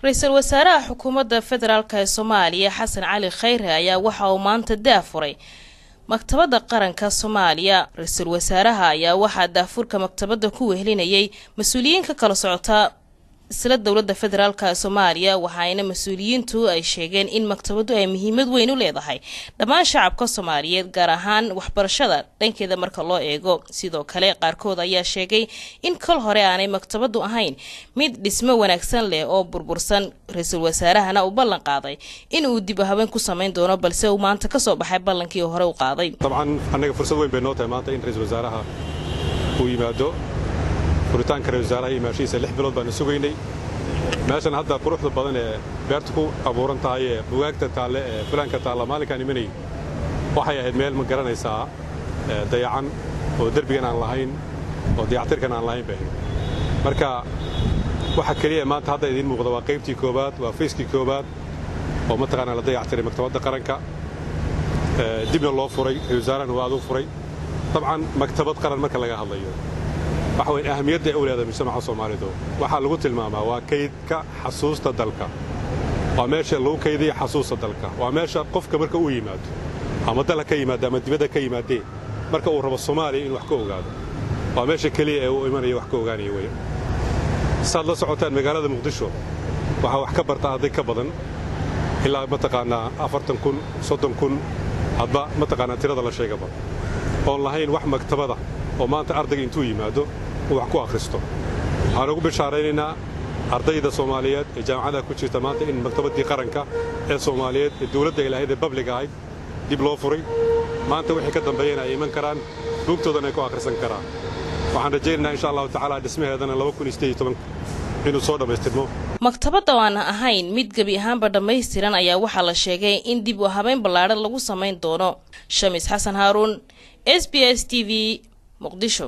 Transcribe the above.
Ra'iisul Wasaaraha Xukuumadda Federaalka ee Soomaaliya Xasan Cali Khayre ayaa waxa uu maanta daafuray Maktabadda Qaranka Soomaaliya. Ra'iisul Wasaaraha ayaa waxa daafurka maktabadda ku wehelinayay mas'uuliyiin ka kala socota isla dawladda federaalka ee Soomaaliya, waxaana mas'uuliyiintu ay sheegeen in maktabaddu ay muhiimad weyn u leedahay dhammaan shacabka Soomaaliyeed, gaar ahaan waxbarashada dhankeeda marka loo eego. Sidoo kale qaarkood ayaa sheegay in kol hore aanay maktabaddu ahayn mid dhismo wanaagsan leh oo burbursan. Ra'iisul Wasaarahana uu ballan qaaday in uu dib u habeyn ku sameyn doono, balse uu maanta ka soo baxay ballankii hore u qaaday. طبعا anaga fursad weyn bay noo tahay maanta in Ra'iisul Wasaaraha uu yimaado furitaanka Ra'iisul Wasaaraha imaashiisa 6 bilood baan sugaynay. meeshan hadda quruxda badan ee beertu ku abuuran tahay ee bugaagta taale ee fulaanka taala maalinkan imanay waxay ahayd meel ma garanaysaa dayacan oo darbigan aan lahayn oo dayactirkan aan lahayn baahin. marka waxa kaliya maanta hadda idin muuqda waa qaybtii koobaad, waa feeskii koobaad oo mataqaana la dayactiray maktabadda qaranka dibna loo furay. Ra'iisul Wasaaraha waa uu furay. طبعا maktabad qaran marka laga hadlayo waxa weyn ahmiyadda ay u leedahay mujtamaca Soomaaliyeed waxa lagu tilmaamaa waa kaydka xasuusta dalka, waa meesha lagu kaydiyo xasuusta dalka, waa meesha qofka marka uu yimaado ama dalka ka yimaado ama dibadda ka yimaadee marka uu rabo Soomaaliya in wax ka ogaado, waa meesha kaliya ee uu imanayo wax ka ogaanayo weey. saad la socotaan magaalada Muqdisho waxa wax ka barta arday ka badan ilaa mataqaana 40,000 30,000 hadba mataqaana tirada la sheegaba oo lahayn wax maktabada oo maanta ardayga intuu yimaado wax ku akhristo. waxaan ugu bishaareynaa ardayda Soomaaliyeed ee jaamacadaha ku jirta maanta in maktabaddii qaranka ee Soomaaliyeed ee dawladda ilaahay public ahayd dib loo furay. maanta wixii ka dambeeyana ay iman karaan buugtoodana ay ku akhrisan karaan. waxaan rajaynaynaa insha Allah ta'ala dhismaheedana 2018 inuu soo dhameystirmo. Maktabadda aan ahayn mid gabi ahaanba dhameystiran ayaa waxa la sheegay in dib u habeyn ballaaran lagu sameyn doono. Shamis Xasan Haarun, SBS TV, Muqdisho.